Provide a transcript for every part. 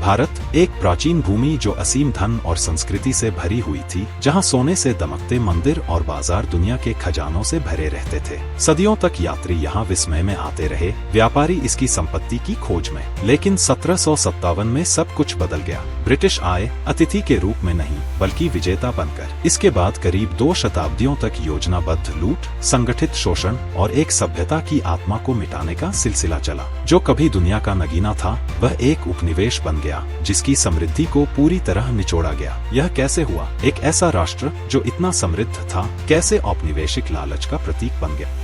भारत एक प्राचीन भूमि जो असीम धन और संस्कृति से भरी हुई थी, जहां सोने से दमकते मंदिर और बाजार दुनिया के खजानों से भरे रहते थे। सदियों तक यात्री यहां विस्मय में आते रहे, व्यापारी इसकी संपत्ति की खोज में। लेकिन 1757 में सब कुछ बदल गया। ब्रिटिश आए अतिथि के रूप में नहीं, बल्कि विजेता बनकर। इसके बाद करीब 2 शताब्दियों तक योजनाबद्ध लूट, संगठित शोषण और एक सभ्यता की आत्मा को मिटाने का सिलसिला चला। जो कभी दुनिया का नगीना था, वह एक उपनिवेश बन गया, जिसकी समृद्धि को पूरी तरह निचोड़ा गया। यह कैसे हुआ? एक ऐसा राष्ट्र जो इतना समृद्ध था, कैसे औपनिवेशिक लालच का प्रतीक बन गया?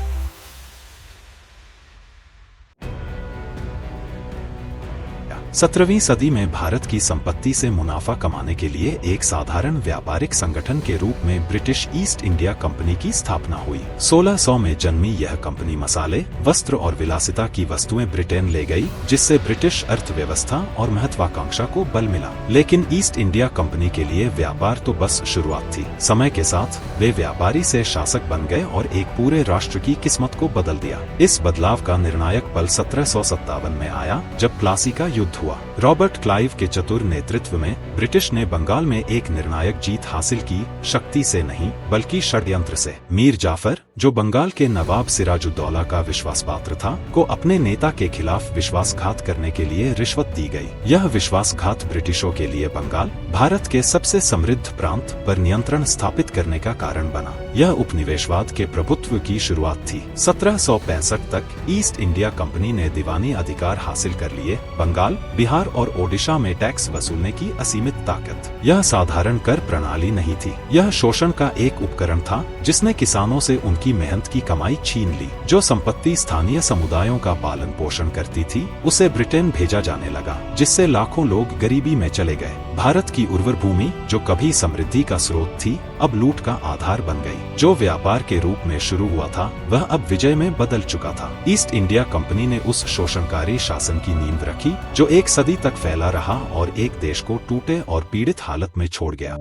17वीं सदी में भारत की संपत्ति से मुनाफा कमाने के लिए एक साधारण व्यापारिक संगठन के रूप में ब्रिटिश ईस्ट इंडिया कंपनी की स्थापना हुई। 1600 में जन्मी यह कंपनी मसाले, वस्त्र और विलासिता की वस्तुएं ब्रिटेन ले गई, जिससे ब्रिटिश अर्थव्यवस्था और महत्वाकांक्षा को बल मिला। लेकिन ईस्ट इंडिया कंपनी के लिए व्यापार तो बस शुरुआत थी। समय के साथ वे व्यापारी से शासक बन गए और एक पूरे राष्ट्र की किस्मत को बदल दिया। इस बदलाव का निर्णायक पल 1757 में आया, जब प्लासी का युद्ध हुआ। रॉबर्ट क्लाइव के चतुर नेतृत्व में ब्रिटिश ने बंगाल में एक निर्णायक जीत हासिल की, शक्ति से नहीं बल्कि षड्यंत्र से। मीर जाफर, जो बंगाल के नवाब सिराजुद्दौला का विश्वासपात्र था, को अपने नेता के खिलाफ विश्वासघात करने के लिए रिश्वत दी गई। यह विश्वासघात ब्रिटिशों के लिए बंगाल, भारत के सबसे समृद्ध प्रांत पर नियंत्रण स्थापित करने का कारण बना। यह उपनिवेशवाद के प्रभुत्व की शुरुआत थी। 1765 तक ईस्ट इंडिया कंपनी ने दीवानी अधिकार हासिल कर लिए। बंगाल, बिहार और ओडिशा में टैक्स वसूलने की असीमित ताकत। यह साधारण कर प्रणाली नहीं थी, यह शोषण का एक उपकरण था, जिसने किसानों से उनकी मेहनत की कमाई छीन ली। जो संपत्ति स्थानीय समुदायों का पालन पोषण करती थी, उसे ब्रिटेन भेजा जाने लगा, जिससे लाखों लोग गरीबी में चले गए। भारत की उर्वर भूमि, जो कभी समृद्धि का स्रोत थी, अब लूट का आधार बन गई। जो व्यापार के रूप में शुरू हुआ था, वह अब विजय में बदल चुका था। ईस्ट इंडिया कंपनी ने उस शोषणकारी शासन की नींव रखी, जो एक सदी तक फैला रहा और एक देश को टूटे और पीड़ित हालत में छोड़ गया।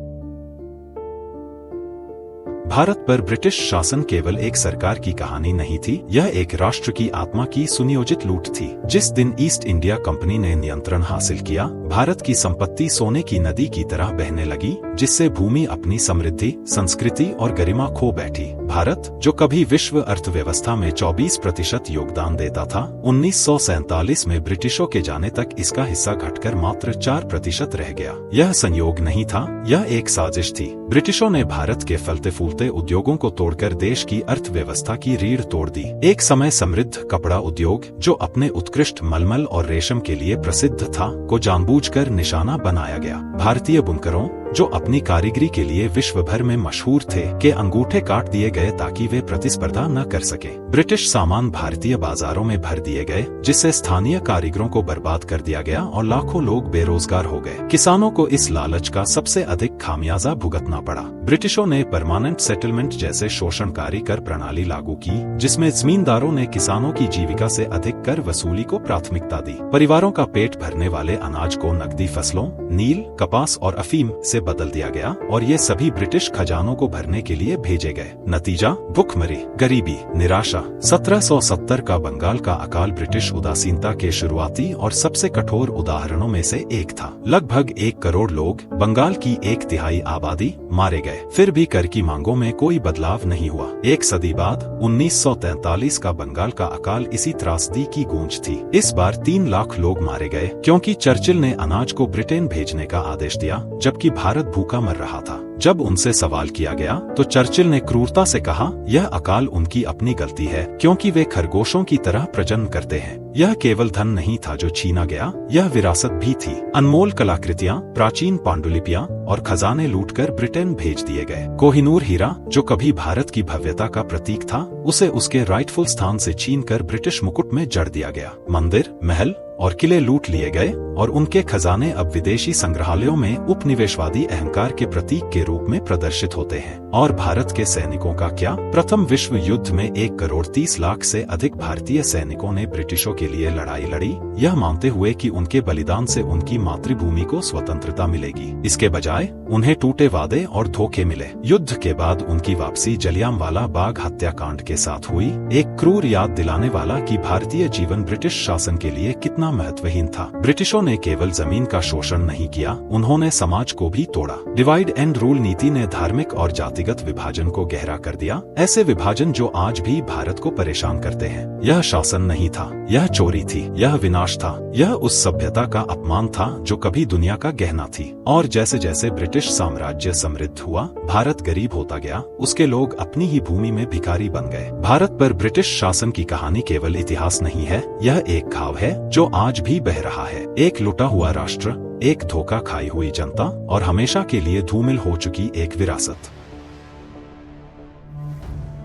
भारत पर ब्रिटिश शासन केवल एक सरकार की कहानी नहीं थी, यह एक राष्ट्र की आत्मा की सुनियोजित लूट थी। जिस दिन ईस्ट इंडिया कंपनी ने नियंत्रण हासिल किया, भारत की संपत्ति सोने की नदी की तरह बहने लगी, जिससे भूमि अपनी समृद्धि, संस्कृति और गरिमा खो बैठी। भारत, जो कभी विश्व अर्थव्यवस्था में 24% योगदान देता था, 1947 में ब्रिटिशों के जाने तक इसका हिस्सा घटकर मात्र 4% रह गया। यह संयोग नहीं था, यह एक साजिश थी। ब्रिटिशों ने भारत के फलते फूलते उद्योगों को तोड़कर देश की अर्थव्यवस्था की रीढ़ तोड़ दी। एक समय समृद्ध कपड़ा उद्योग, जो अपने उत्कृष्ट मलमल और रेशम के लिए प्रसिद्ध था, को जानबूझकर निशाना बनाया गया। भारतीय बुनकरों, जो अपनी कारीगरी के लिए विश्व भर में मशहूर थे, के अंगूठे काट दिए गए ताकि वे प्रतिस्पर्धा न कर सके। ब्रिटिश सामान भारतीय बाजारों में भर दिए गए, जिससे स्थानीय कारीगरों को बर्बाद कर दिया गया और लाखों लोग बेरोजगार हो गए। किसानों को इस लालच का सबसे अधिक खामियाजा भुगतना पड़ा। ब्रिटिशों ने परमानेंट सेटलमेंट जैसे शोषणकारी कर प्रणाली लागू की, जिसमें जमींदारों ने किसानों की जीविका से अधिक कर वसूली को प्राथमिकता दी। परिवारों का पेट भरने वाले अनाज को नकदी फसलों, नील, कपास और अफीम से बदल दिया गया और ये सभी ब्रिटिश खजानों को भरने के लिए भेजे गए। नतीजा, भुखमरी, गरीबी, निराशा। 1770 का बंगाल का अकाल ब्रिटिश उदासीनता के शुरुआती और सबसे कठोर उदाहरणों में से एक था। लगभग 1 करोड़ लोग, बंगाल की 1/3 आबादी, मारे गए। फिर भी कर की मांगों में कोई बदलाव नहीं हुआ। एक सदी बाद 1943 का बंगाल का अकाल इसी त्रासदी की गूंज थी। इस बार 3 लाख लोग मारे गए, क्योंकि चर्चिल ने अनाज को ब्रिटेन भेजने का आदेश दिया, जबकि भारत भूखा मर रहा था। जब उनसे सवाल किया गया, तो चर्चिल ने क्रूरता से कहा, यह अकाल उनकी अपनी गलती है, क्योंकि वे खरगोशों की तरह प्रजनन करते हैं। यह केवल धन नहीं था जो छीना गया, यह विरासत भी थी। अनमोल कलाकृतियां, प्राचीन पांडुलिपियां और खजाने लूटकर ब्रिटेन भेज दिए गए। कोहिनूर हीरा, जो कभी भारत की भव्यता का प्रतीक था, उसे उसके राइटफुल स्थान से छीनकर ब्रिटिश मुकुट में जड़ दिया गया। मंदिर, महल और किले लूट लिए गए और उनके खजाने अब विदेशी संग्रहालयों में उपनिवेशवादी अहंकार के प्रतीक के रूप में प्रदर्शित होते हैं। और भारत के सैनिकों का क्या? प्रथम विश्व युद्ध में 1 करोड़ 30 लाख से अधिक भारतीय सैनिकों ने ब्रिटिशों के लिए लड़ाई लड़ी, यह मानते हुए कि उनके बलिदान से उनकी मातृभूमि को स्वतंत्रता मिलेगी। इसके बजाय उन्हें टूटे वादे और धोखे मिले। युद्ध के बाद उनकी वापसी जलियांवाला बाग हत्याकांड के साथ हुई, एक क्रूर याद दिलाने वाला कि भारतीय जीवन ब्रिटिश शासन के लिए कितना महत्वहीन था। ब्रिटिशों ने केवल जमीन का शोषण नहीं किया, उन्होंने समाज को भी तोड़ा। डिवाइड एंड रूल नीति ने धार्मिक और जातिगत विभाजन को गहरा कर दिया, ऐसे विभाजन जो आज भी भारत को परेशान करते हैं। यह शासन नहीं था, यह चोरी थी, यह विनाश था, यह उस सभ्यता का अपमान था जो कभी दुनिया का गहना थी। और जैसे जैसे ब्रिटिश साम्राज्य समृद्ध हुआ, भारत गरीब होता गया, उसके लोग अपनी ही भूमि में भिखारी बन गए। भारत पर ब्रिटिश शासन की कहानी केवल इतिहास नहीं है, यह एक घाव है जो आज भी बह रहा है। एक लुटा हुआ राष्ट्र, एक धोखा खाई हुई जनता और हमेशा के लिए धूमिल हो चुकी एक विरासत।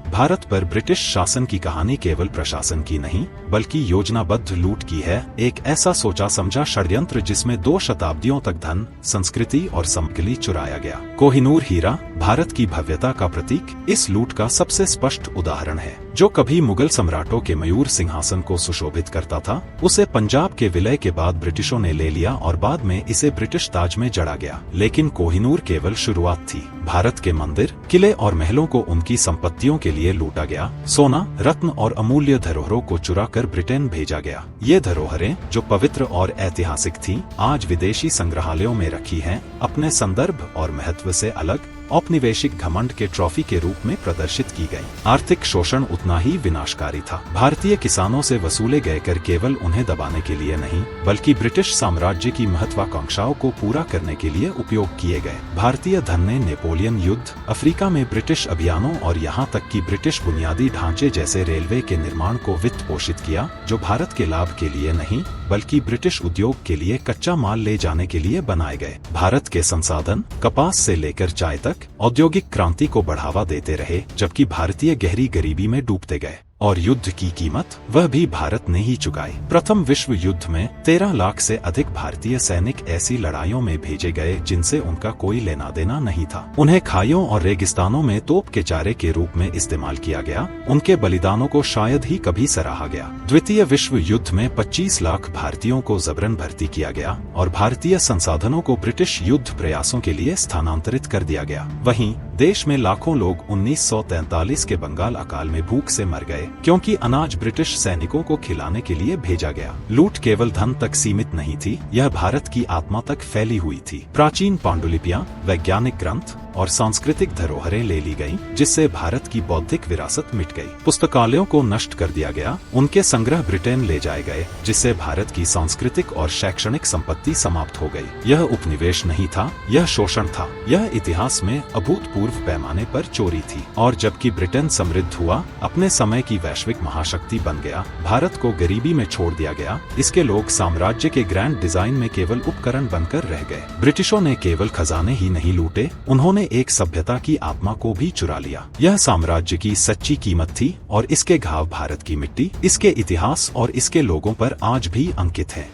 भारत पर ब्रिटिश शासन की कहानी केवल प्रशासन की नहीं, बल्कि योजनाबद्ध लूट की है। एक ऐसा सोचा समझा षड्यंत्र जिसमें 2 शताब्दियों तक धन, संस्कृति और संपत्ति चुराया गया। कोहिनूर हीरा, भारत की भव्यता का प्रतीक, इस लूट का सबसे स्पष्ट उदाहरण है। जो कभी मुगल सम्राटों के मयूर सिंहासन को सुशोभित करता था, उसे पंजाब के विलय के बाद ब्रिटिशों ने ले लिया और बाद में इसे ब्रिटिश ताज में जड़ा गया। लेकिन कोहिनूर केवल शुरुआत थी। भारत के मंदिर, किले और महलों को उनकी संपत्तियों के लिए लूटा गया। सोना, रत्न और अमूल्य धरोहरों को चुरा कर ब्रिटेन भेजा गया। ये धरोहरें, जो पवित्र और ऐतिहासिक थीं, आज विदेशी संग्रहालयों में रखी हैं, अपने संदर्भ और महत्व से अलग औपनिवेशिक घमंड के ट्रॉफी के रूप में प्रदर्शित की गई। आर्थिक शोषण उतना ही विनाशकारी था। भारतीय किसानों से वसूले गए कर केवल उन्हें दबाने के लिए नहीं, बल्कि ब्रिटिश साम्राज्य की महत्वाकांक्षाओं को पूरा करने के लिए उपयोग किए गए। भारतीय धन ने नेपोलियन युद्ध, अफ्रीका में ब्रिटिश अभियानों और यहाँ तक कि ब्रिटिश बुनियादी ढांचे जैसे रेलवे के निर्माण को वित्त पोषित किया, जो भारत के लाभ के लिए नहीं, बल्कि ब्रिटिश उद्योग के लिए कच्चा माल ले जाने के लिए बनाए गए। भारत के संसाधन, कपास से लेकर चाय तक, औद्योगिक क्रांति को बढ़ावा देते रहे, जबकि भारतीय गहरी गरीबी में डूबते गए। और युद्ध की कीमत वह भी भारत ने ही चुकाई। प्रथम विश्व युद्ध में 13 लाख से अधिक भारतीय सैनिक ऐसी लड़ाइयों में भेजे गए जिनसे उनका कोई लेना देना नहीं था। उन्हें खाइयों और रेगिस्तानों में तोप के चारे के रूप में इस्तेमाल किया गया। उनके बलिदानों को शायद ही कभी सराहा गया। द्वितीय विश्व युद्ध में 25 लाख भारतीयों को जबरन भर्ती किया गया और भारतीय संसाधनों को ब्रिटिश युद्ध प्रयासों के लिए स्थानांतरित कर दिया गया। वहीं देश में लाखों लोग 1943 के बंगाल अकाल में भूख से मर गए, क्योंकि अनाज ब्रिटिश सैनिकों को खिलाने के लिए भेजा गया। लूट केवल धन तक सीमित नहीं थी, यह भारत की आत्मा तक फैली हुई थी। प्राचीन पांडुलिपियां, वैज्ञानिक ग्रंथ और सांस्कृतिक धरोहरें ले ली गईं, जिससे भारत की बौद्धिक विरासत मिट गई। पुस्तकालयों को नष्ट कर दिया गया, उनके संग्रह ब्रिटेन ले जाए गए, जिससे भारत की सांस्कृतिक और शैक्षणिक संपत्ति समाप्त हो गई। यह उपनिवेश नहीं था, यह शोषण था। यह इतिहास में अभूतपूर्व पैमाने पर चोरी थी। और जबकि ब्रिटेन समृद्ध हुआ, अपने समय की वैश्विक महाशक्ति बन गया, भारत को गरीबी में छोड़ दिया गया। इसके लोग साम्राज्य के ग्रैंड डिजाइन में केवल उपकरण बनकर रह गए। ब्रिटिशों ने केवल खजाने ही नहीं लूटे, उन्होंने एक सभ्यता की आत्मा को भी चुरा लिया। यह साम्राज्य की सच्ची कीमत थी और इसके घाव भारत की मिट्टी, इसके इतिहास और इसके लोगों पर आज भी अंकित है।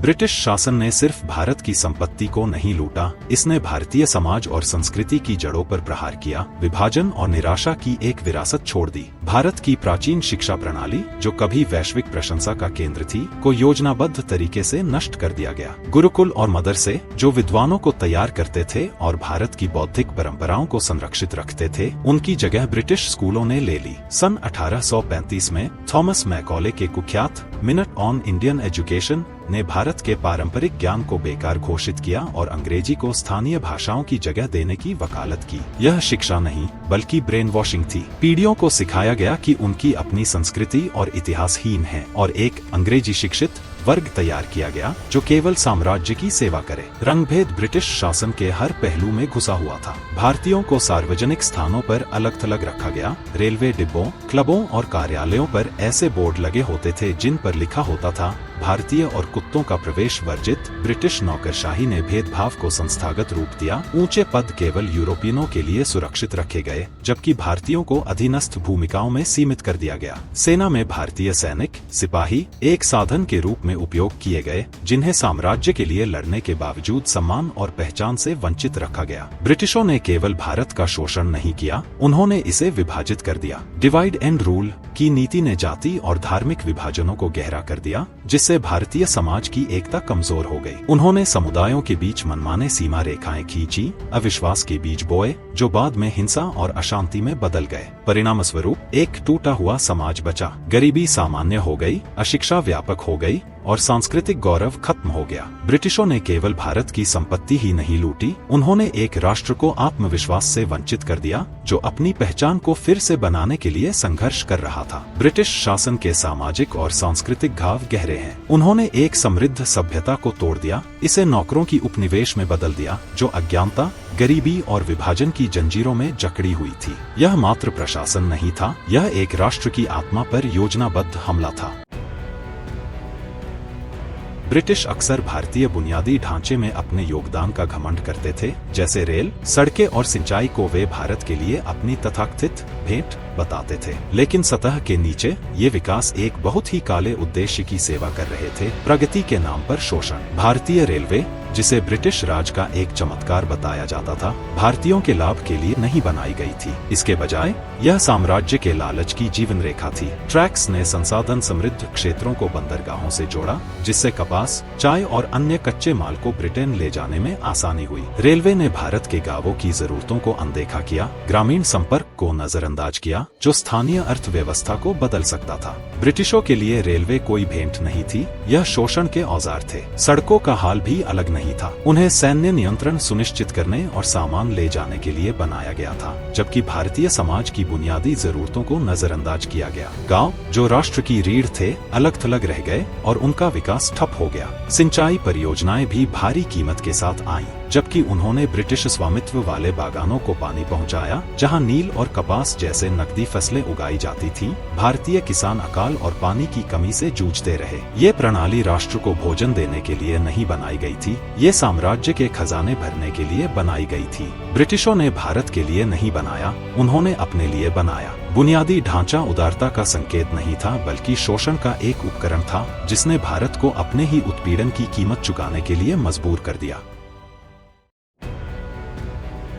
ब्रिटिश शासन ने सिर्फ भारत की संपत्ति को नहीं लूटा, इसने भारतीय समाज और संस्कृति की जड़ों पर प्रहार किया, विभाजन और निराशा की एक विरासत छोड़ दी। भारत की प्राचीन शिक्षा प्रणाली, जो कभी वैश्विक प्रशंसा का केंद्र थी, को योजनाबद्ध तरीके से नष्ट कर दिया गया। गुरुकुल और मदरसे, जो विद्वानों को तैयार करते थे और भारत की बौद्धिक परंपराओं को संरक्षित रखते थे, उनकी जगह ब्रिटिश स्कूलों ने ले ली। सन 1835 में थॉमस मैकॉले के कुख्यात मिनट ऑन इंडियन एजुकेशन ने भारत के पारंपरिक ज्ञान को बेकार घोषित किया और अंग्रेजी को स्थानीय भाषाओं की जगह देने की वकालत की। यह शिक्षा नहीं, बल्कि ब्रेन वॉशिंग थी। पीढ़ियों को सिखाया गया कि उनकी अपनी संस्कृति और इतिहास हीन है, और एक अंग्रेजी शिक्षित वर्ग तैयार किया गया जो केवल साम्राज्य की सेवा करे। रंगभेद ब्रिटिश शासन के हर पहलू में घुसा हुआ था। भारतीयों को सार्वजनिक स्थानों पर अलग थलग रखा गया। रेलवे डिब्बों, क्लबों और कार्यालयों पर ऐसे बोर्ड लगे होते थे जिन पर लिखा होता था, भारतीय और कुत्तों का प्रवेश वर्जित। ब्रिटिश नौकरशाही ने भेदभाव को संस्थागत रूप दिया। ऊंचे पद केवल यूरोपियनों के लिए सुरक्षित रखे गए, जबकि भारतीयों को अधीनस्थ भूमिकाओं में सीमित कर दिया गया। सेना में भारतीय सैनिक, सिपाही एक साधन के रूप में उपयोग किए गए, जिन्हें साम्राज्य के लिए लड़ने के बावजूद सम्मान और पहचान से वंचित रखा गया। ब्रिटिशों ने केवल भारत का शोषण नहीं किया, उन्होंने इसे विभाजित कर दिया। डिवाइड एंड रूल की नीति ने जाति और धार्मिक विभाजनों को गहरा कर दिया, जिससे भारतीय समाज की एकता कमजोर हो गई। उन्होंने समुदायों के बीच मनमाने सीमा रेखाएं खींची, अविश्वास के बीज बोए, जो बाद में हिंसा और अशांति में बदल गए। परिणाम स्वरूप एक टूटा हुआ समाज बचा, गरीबी सामान्य हो गई, अशिक्षा व्यापक हो गई और सांस्कृतिक गौरव खत्म हो गया। ब्रिटिशों ने केवल भारत की संपत्ति ही नहीं लूटी, उन्होंने एक राष्ट्र को आत्मविश्वास से वंचित कर दिया जो अपनी पहचान को फिर से बनाने के लिए संघर्ष कर रहा था। ब्रिटिश शासन के सामाजिक और सांस्कृतिक घाव गहरे हैं। उन्होंने एक समृद्ध सभ्यता को तोड़ दिया, इसे नौकरों की उपनिवेश में बदल दिया जो अज्ञानता, गरीबी और विभाजन की जंजीरों में जकड़ी हुई थी। यह मात्र प्रशासन नहीं था, यह एक राष्ट्र की आत्मा पर योजनाबद्ध हमला था। ब्रिटिश अक्सर भारतीय बुनियादी ढांचे में अपने योगदान का घमंड करते थे, जैसे रेल, सड़कें और सिंचाई को वे भारत के लिए अपनी तथाकथित भेंट बताते थे। लेकिन सतह के नीचे ये विकास एक बहुत ही काले उद्देश्य की सेवा कर रहे थे, प्रगति के नाम पर शोषण। भारतीय रेलवे, जिसे ब्रिटिश राज का एक चमत्कार बताया जाता था, भारतीयों के लाभ के लिए नहीं बनाई गई थी। इसके बजाय यह साम्राज्य के लालच की जीवन रेखा थी। ट्रैक्स ने संसाधन समृद्ध क्षेत्रों को बंदरगाहों से जोड़ा, जिससे कपास, चाय और अन्य कच्चे माल को ब्रिटेन ले जाने में आसानी हुई। रेलवे ने भारत के गांवों की जरूरतों को अनदेखा किया, ग्रामीण संपर्क को नजरअंदाज किया, जो स्थानीय अर्थव्यवस्था को बदल सकता था। ब्रिटिशों के लिए रेलवे कोई भेंट नहीं थी, यह शोषण के औजार थे। सड़कों का हाल भी अलग नहीं था, उन्हें सैन्य नियंत्रण सुनिश्चित करने और सामान ले जाने के लिए बनाया गया था, जबकि भारतीय समाज की बुनियादी जरूरतों को नजरअंदाज किया गया। गांव, जो राष्ट्र की रीढ़ थे, अलग थलग रह गए और उनका विकास ठप हो गया। सिंचाई परियोजनाएं भी भारी कीमत के साथ आईं, जबकि उन्होंने ब्रिटिश स्वामित्व वाले बागानों को पानी पहुंचाया, जहां नील और कपास जैसे नकदी फसलें उगाई जाती थीं। भारतीय किसान अकाल और पानी की कमी से जूझते रहे। ये प्रणाली राष्ट्र को भोजन देने के लिए नहीं बनाई गई थी, ये साम्राज्य के खजाने भरने के लिए बनाई गई थी। ब्रिटिशों ने भारत के लिए नहीं बनाया, उन्होंने अपने लिए बनाया। बुनियादी ढांचा उदारता का संकेत नहीं था, बल्कि शोषण का एक उपकरण था, जिसने भारत को अपने ही उत्पीड़न की कीमत चुकाने के लिए मजबूर कर दिया।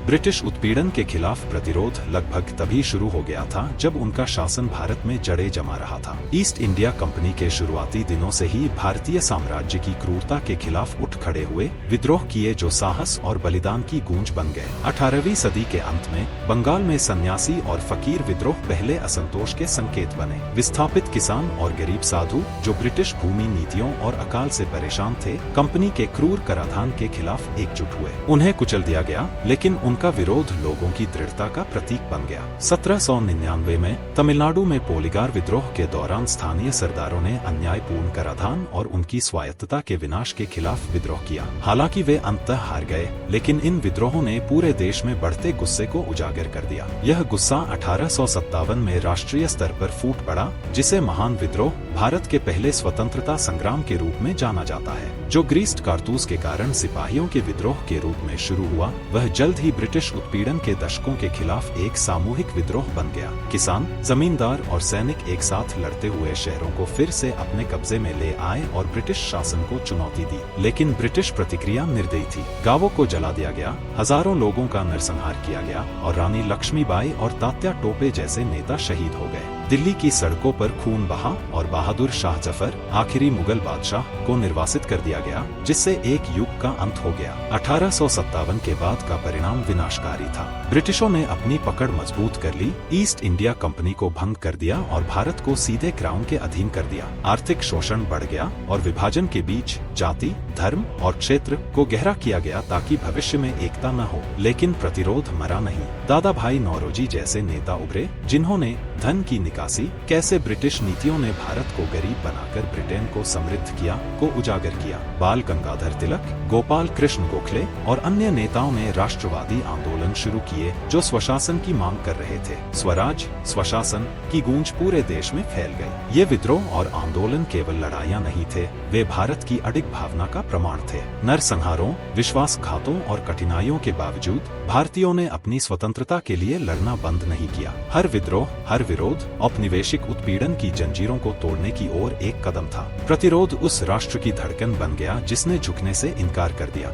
ब्रिटिश उत्पीड़न के खिलाफ प्रतिरोध लगभग तभी शुरू हो गया था जब उनका शासन भारत में जड़ें जमा रहा था। ईस्ट इंडिया कंपनी के शुरुआती दिनों से ही भारतीय साम्राज्य की क्रूरता के खिलाफ उठ खड़े हुए, विद्रोह किए जो साहस और बलिदान की गूंज बन गए। 18वीं सदी के अंत में बंगाल में सन्यासी और फकीर विद्रोह पहले असंतोष के संकेत बने। विस्थापित किसान और गरीब साधु, जो ब्रिटिश भूमि नीतियों और अकाल से परेशान थे, कंपनी के क्रूर कराधान के खिलाफ एकजुट हुए। उन्हें कुचल दिया गया, लेकिन उनका विरोध लोगों की दृढ़ता का प्रतीक बन गया। 1799 में तमिलनाडु में पोलिगार विद्रोह के दौरान स्थानीय सरदारों ने अन्यायपूर्ण कराधान और उनकी स्वायत्तता के विनाश के खिलाफ विद्रोह किया। हालांकि वे अंततः हार गए, लेकिन इन विद्रोहों ने पूरे देश में बढ़ते गुस्से को उजागर कर दिया। यह गुस्सा 1857 में राष्ट्रीय स्तर पर फूट पड़ा, जिसे महान विद्रोह, भारत के पहले स्वतंत्रता संग्राम के रूप में जाना जाता है, जो ग्रीस्ड कारतूस के कारण सिपाहियों के विद्रोह के रूप में शुरू हुआ। वह जल्द ही ब्रिटिश उत्पीड़न के दशकों के खिलाफ एक सामूहिक विद्रोह बन गया। किसान, जमींदार और सैनिक एक साथ लड़ते हुए शहरों को फिर से अपने कब्जे में ले आए और ब्रिटिश शासन को चुनौती दी। लेकिन ब्रिटिश प्रतिक्रिया निर्दयी थी। गांवों को जला दिया गया, हजारों लोगों का नरसंहार किया गया और रानी लक्ष्मीबाई और तात्या टोपे जैसे नेता शहीद हो गए। दिल्ली की सड़कों पर खून बहा और बहादुर शाह जफर, आखिरी मुगल बादशाह, को निर्वासित कर दिया गया, जिससे एक युग का अंत हो गया। 1857 के बाद का परिणाम विनाशकारी था। ब्रिटिशों ने अपनी पकड़ मजबूत कर ली, ईस्ट इंडिया कंपनी को भंग कर दिया और भारत को सीधे क्राउन के अधीन कर दिया। आर्थिक शोषण बढ़ गया और विभाजन के बीच जाति, धर्म और क्षेत्र को गहरा किया गया ताकि भविष्य में एकता न हो। लेकिन प्रतिरोध मरा नहीं। दादा भाई नौरोजी जैसे नेता उभरे, जिन्होंने धन की निकासी, कैसे ब्रिटिश नीतियों ने भारत को गरीब बनाकर ब्रिटेन को समृद्ध किया, को उजागर किया। बाल गंगाधर तिलक, गोपाल कृष्ण गोखले और अन्य नेताओं ने राष्ट्रवादी आंदोलन शुरू किए, जो स्वशासन की मांग कर रहे थे। स्वराज, स्वशासन की गूंज पूरे देश में फैल गई। ये विद्रोह और आंदोलन केवल लड़ाइयां नहीं थे, वे भारत की अडिग भावना का प्रमाण थे। नरसंहारों, विश्वासघातों और कठिनाइयों के बावजूद भारतीयों ने अपनी स्वतंत्रता के लिए लड़ना बंद नहीं किया। हर विद्रोह, हर विरोध औपनिवेशिक उत्पीड़न की जंजीरों को तोड़ने की ओर एक कदम था। प्रतिरोध उस राष्ट्र की धड़कन बन गया जिसने झुकने से इनकार कर दिया।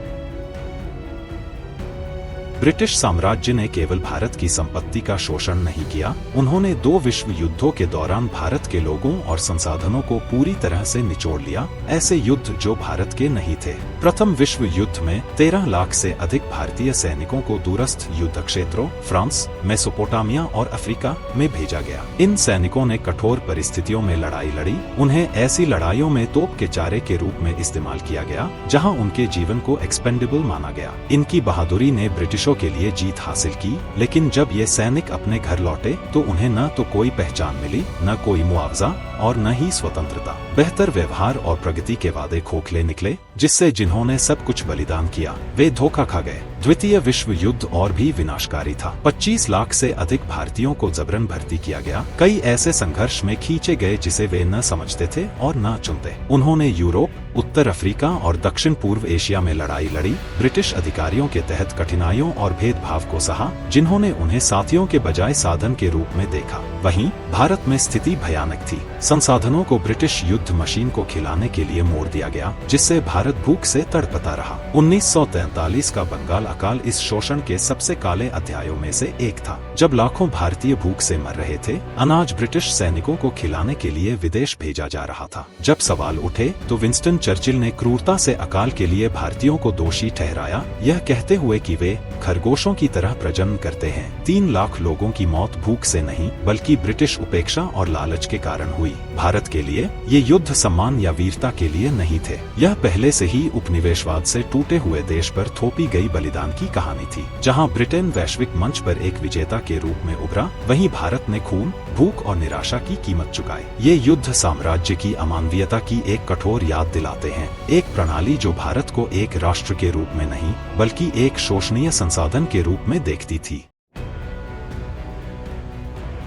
ब्रिटिश साम्राज्य ने केवल भारत की संपत्ति का शोषण नहीं किया, उन्होंने 2 विश्व युद्धों के दौरान भारत के लोगों और संसाधनों को पूरी तरह से निचोड़ लिया, ऐसे युद्ध जो भारत के नहीं थे। प्रथम विश्व युद्ध में 13 लाख से अधिक भारतीय सैनिकों को दूरस्थ युद्ध क्षेत्रों फ्रांस, मेसोपोटामिया और अफ्रीका में भेजा गया। इन सैनिकों ने कठोर परिस्थितियों में लड़ाई लड़ी, उन्हें ऐसी लड़ाइयों में तोप के चारे के रूप में इस्तेमाल किया गया जहां उनके जीवन को एक्सपेंडेबल माना गया। इनकी बहादुरी ने ब्रिटिशों के लिए जीत हासिल की, लेकिन जब ये सैनिक अपने घर लौटे तो उन्हें न तो कोई पहचान मिली, न कोई मुआवजा और न ही स्वतंत्रता। बेहतर व्यवहार और प्रगति के वादे खोखले निकले, जिससे जिन्होंने सब कुछ बलिदान किया वे धोखा खा गए। द्वितीय विश्व युद्ध और भी विनाशकारी था। 25 लाख से अधिक भारतीयों को जबरन भर्ती किया गया। कई ऐसे संघर्ष में खींचे गए जिसे वे न समझते थे और न चुनते। उन्होंने यूरोप, उत्तर अफ्रीका और दक्षिण पूर्व एशिया में लड़ाई लड़ी, ब्रिटिश अधिकारियों के तहत कठिनाइयों और भेदभाव को सहा, जिन्होंने उन्हें साथियों के बजाय साधन के रूप में देखा। वहीं भारत में स्थिति भयानक थी। संसाधनों को ब्रिटिश युद्ध मशीन को खिलाने के लिए मोड़ दिया गया, जिससे भारत भूख से तड़पता रहा। 1943 का बंगाल अकाल इस शोषण के सबसे काले अध्यायों में से एक था। जब लाखों भारतीय भूख से मर रहे थे, अनाज ब्रिटिश सैनिकों को खिलाने के लिए विदेश भेजा जा रहा था। जब सवाल उठे तो विंस्टन चर्चिल ने क्रूरता से अकाल के लिए भारतीयों को दोषी ठहराया, यह कहते हुए कि वे खरगोशों की तरह प्रजनन करते हैं। 3 लाख लोगों की मौत भूख से नहीं बल्कि ब्रिटिश उपेक्षा और लालच के कारण हुई। भारत के लिए ये युद्ध सम्मान या वीरता के लिए नहीं थे, यह पहले से ही उपनिवेशवाद से टूटे हुए देश पर थोपी गई बलिदान की कहानी थी। जहां ब्रिटेन वैश्विक मंच पर एक विजेता के रूप में उभरा, वहीं भारत ने खून, भूख और निराशा की कीमत चुकाई। ये युद्ध साम्राज्य की अमानवीयता की एक कठोर याद दिलाते हैं, एक प्रणाली जो भारत को एक राष्ट्र के रूप में नहीं बल्कि एक शोषणीय संसाधन के रूप में देखती थी।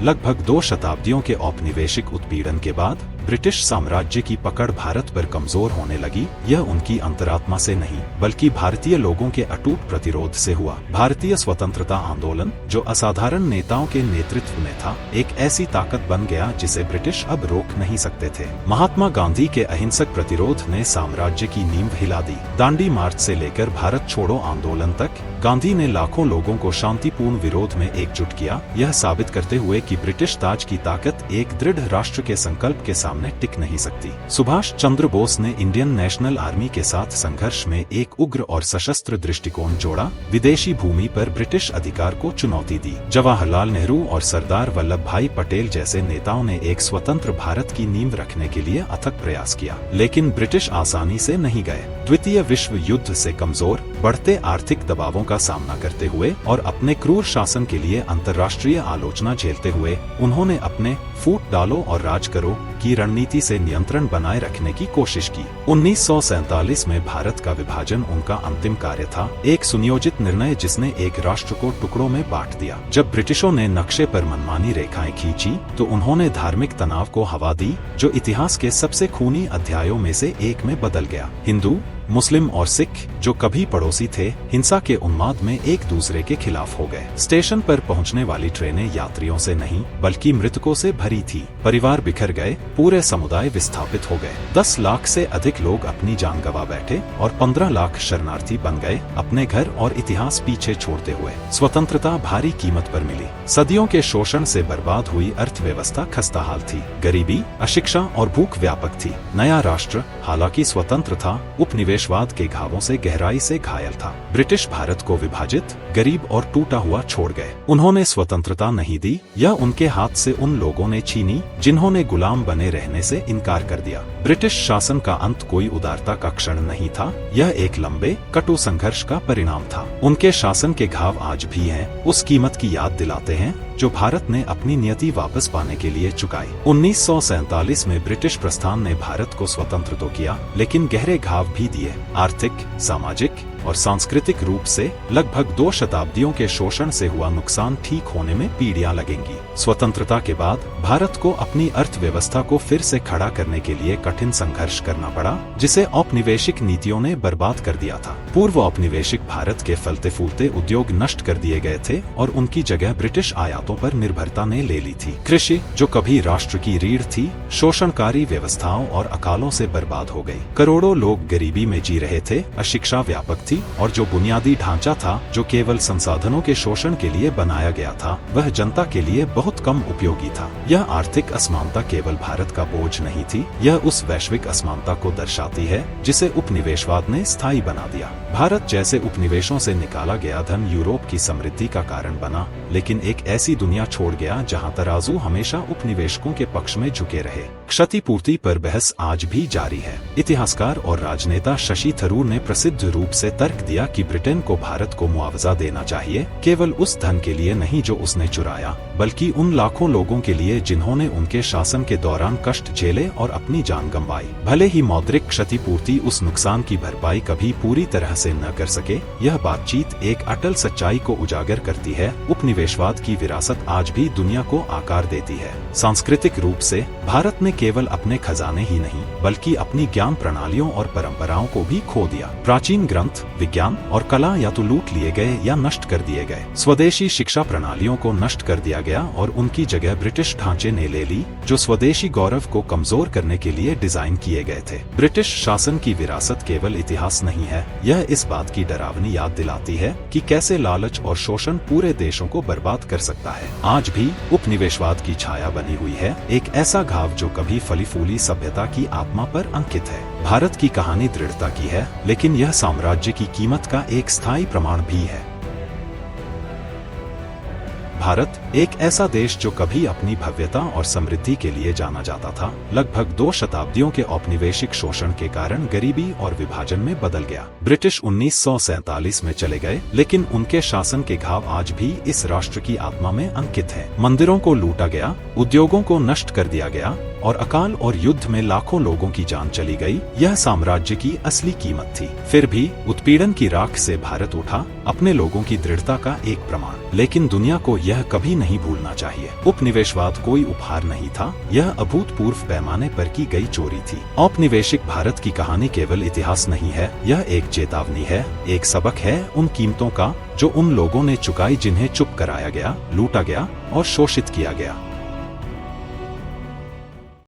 लगभग 2 शताब्दियों के औपनिवेशिक उत्पीड़न के बाद ब्रिटिश साम्राज्य की पकड़ भारत पर कमजोर होने लगी। यह उनकी अंतरात्मा से नहीं बल्कि भारतीय लोगों के अटूट प्रतिरोध से हुआ। भारतीय स्वतंत्रता आंदोलन, जो असाधारण नेताओं के नेतृत्व में था, एक ऐसी ताकत बन गया जिसे ब्रिटिश अब रोक नहीं सकते थे। महात्मा गांधी के अहिंसक प्रतिरोध ने साम्राज्य की नींव हिला दी। दांडी मार्च से लेकर भारत छोड़ो आंदोलन तक गांधी ने लाखों लोगों को शांतिपूर्ण विरोध में एकजुट किया, यह साबित करते हुए कि ब्रिटिश ताज की ताकत एक दृढ़ राष्ट्र के संकल्प के सामने टिक नहीं सकती। सुभाष चंद्र बोस ने इंडियन नेशनल आर्मी के साथ संघर्ष में एक उग्र और सशस्त्र दृष्टिकोण जोड़ा, विदेशी भूमि पर ब्रिटिश अधिकार को चुनौती दी। जवाहरलाल नेहरू और सरदार वल्लभ भाई पटेल जैसे नेताओं ने एक स्वतंत्र भारत की नींव रखने के लिए अथक प्रयास किया, लेकिन ब्रिटिश आसानी से नहीं गए। द्वितीय विश्व युद्ध से कमजोर, बढ़ते आर्थिक दबावों का सामना करते हुए और अपने क्रूर शासन के लिए अंतर्राष्ट्रीय आलोचना झेलते हुए उन्होंने अपने फूट डालो और राज करो की रणनीति से नियंत्रण बनाए रखने की कोशिश की। 1947 में भारत का विभाजन उनका अंतिम कार्य था, एक सुनियोजित निर्णय जिसने एक राष्ट्र को टुकड़ों में बांट दिया। जब ब्रिटिशों ने नक्शे पर मनमानी रेखाएं खींची तो उन्होंने धार्मिक तनाव को हवा दी, जो इतिहास के सबसे खूनी अध्यायों में से एक में बदल गया। हिंदू, मुस्लिम और सिख, जो कभी पड़ोसी थे, हिंसा के उन्माद में एक दूसरे के खिलाफ हो गए। स्टेशन पर पहुंचने वाली ट्रेनें यात्रियों से नहीं बल्कि मृतकों से भरी थी। परिवार बिखर गए, पूरे समुदाय विस्थापित हो गए। 10 लाख से अधिक लोग अपनी जान गंवा बैठे और 15 लाख शरणार्थी बन गए, अपने घर और इतिहास पीछे छोड़ते हुए। स्वतंत्रता भारी कीमत पर मिली। सदियों के शोषण से बर्बाद हुई अर्थव्यवस्था खस्ताहाल थी। गरीबी, अशिक्षा और भूख व्यापक थी। नया राष्ट्र, हालांकि स्वतंत्र था, उपनिवेशवाद के घावों से गहराई से घायल था। ब्रिटिश भारत को विभाजित, गरीब और टूटा हुआ छोड़ गए। उन्होंने स्वतंत्रता नहीं दी, यह उनके हाथ से उन लोगों ने छीनी जिन्होंने गुलाम बने रहने से इनकार कर दिया। ब्रिटिश शासन का अंत कोई उदारता का क्षण नहीं था, यह एक लंबे, कटु संघर्ष का परिणाम था। उनके शासन के घाव आज भी हैं, उस कीमत की याद दिलाते हैं जो भारत ने अपनी नियति वापस पाने के लिए चुकाई। 1947 में ब्रिटिश प्रस्थान ने भारत को स्वतंत्र तो किया, लेकिन गहरे घाव भी दिए। आर्थिक, सामाजिक और सांस्कृतिक रूप से लगभग 2 शताब्दियों के शोषण से हुआ नुकसान ठीक होने में पीढ़ियां लगेंगी। स्वतंत्रता के बाद भारत को अपनी अर्थव्यवस्था को फिर से खड़ा करने के लिए कठिन संघर्ष करना पड़ा, जिसे औपनिवेशिक नीतियों ने बर्बाद कर दिया था। पूर्व औपनिवेशिक भारत के फलते फूलते उद्योग नष्ट कर दिए गए थे और उनकी जगह ब्रिटिश आयातों पर निर्भरता ने ले ली थी। कृषि, जो कभी राष्ट्र की रीढ़ थी, शोषणकारी व्यवस्थाओं और अकालों से बर्बाद हो गई। करोड़ों लोग गरीबी में जी रहे थे, अशिक्षा व्यापक थी और जो बुनियादी ढांचा था जो केवल संसाधनों के शोषण के लिए बनाया गया था वह जनता के लिए बहुत कम उपयोगी था। यह आर्थिक असमानता केवल भारत का बोझ नहीं थी, यह उस वैश्विक असमानता को दर्शाती है जिसे उपनिवेशवाद ने स्थायी बना दिया। भारत जैसे उपनिवेशों से निकाला गया धन यूरोप की समृद्धि का कारण बना, लेकिन एक ऐसी दुनिया छोड़ गया जहां तराजू हमेशा उपनिवेशकों के पक्ष में झुके रहे। क्षतिपूर्ति पर बहस आज भी जारी है। इतिहासकार और राजनेता शशि थरूर ने प्रसिद्ध रूप से तर्क दिया कि ब्रिटेन को भारत को मुआवजा देना चाहिए, केवल उस धन के लिए नहीं जो उसने चुराया, बल्कि उन लाखों लोगों के लिए जिन्होंने उनके शासन के दौरान कष्ट झेले और अपनी जान गंवाई। भले ही मौद्रिक क्षतिपूर्ति उस नुकसान की भरपाई कभी पूरी तरह से न कर सके, यह बातचीत एक अटल सच्चाई को उजागर करती है। उपनिवेशवाद की विरासत आज भी दुनिया को आकार देती है। सांस्कृतिक रूप से भारत ने केवल अपने खजाने ही नहीं बल्कि अपनी ज्ञान प्रणालियों और परंपराओं को भी खो दिया। प्राचीन ग्रंथ, विज्ञान और कला या तो लूट लिए गए या नष्ट कर दिए गए। स्वदेशी शिक्षा प्रणालियों को नष्ट कर दिया गया और उनकी जगह ब्रिटिश ढांचे ने ले ली जो स्वदेशी गौरव को कमजोर करने के लिए डिजाइन किए गए थे। ब्रिटिश शासन की विरासत केवल इतिहास नहीं है, यह इस बात की डरावनी याद दिलाती है कि कैसे लालच और शोषण पूरे देशों को बर्बाद कर सकता है। आज भी उपनिवेशवाद की छाया बनी हुई है, एक ऐसा घाव जो कभी फली फूली सभ्यता की आत्मा पर अंकित है। भारत की कहानी दृढ़ता की है, लेकिन यह साम्राज्य की कीमत का एक स्थायी प्रमाण भी है। भारत एक ऐसा देश जो कभी अपनी भव्यता और समृद्धि के लिए जाना जाता था, लगभग 2 शताब्दियों के औपनिवेशिक शोषण के कारण गरीबी और विभाजन में बदल गया। ब्रिटिश 1947 में चले गए, लेकिन उनके शासन के घाव आज भी इस राष्ट्र की आत्मा में अंकित हैं। मंदिरों को लूटा गया, उद्योगों को नष्ट कर दिया गया और अकाल और युद्ध में लाखों लोगों की जान चली गई। यह साम्राज्य की असली कीमत थी। फिर भी उत्पीड़न की राख से भारत उठा, अपने लोगों की दृढ़ता का एक प्रमाण। लेकिन दुनिया को यह कभी नहीं भूलना चाहिए, उपनिवेशवाद कोई उपहार नहीं था, यह अभूतपूर्व पैमाने पर की गई चोरी थी। औपनिवेशिक भारत की कहानी केवल इतिहास नहीं है, यह एक चेतावनी है, एक सबक है उन कीमतों का जो उन लोगों ने चुकाई जिन्हें चुप कराया गया, लूटा गया और शोषित किया गया।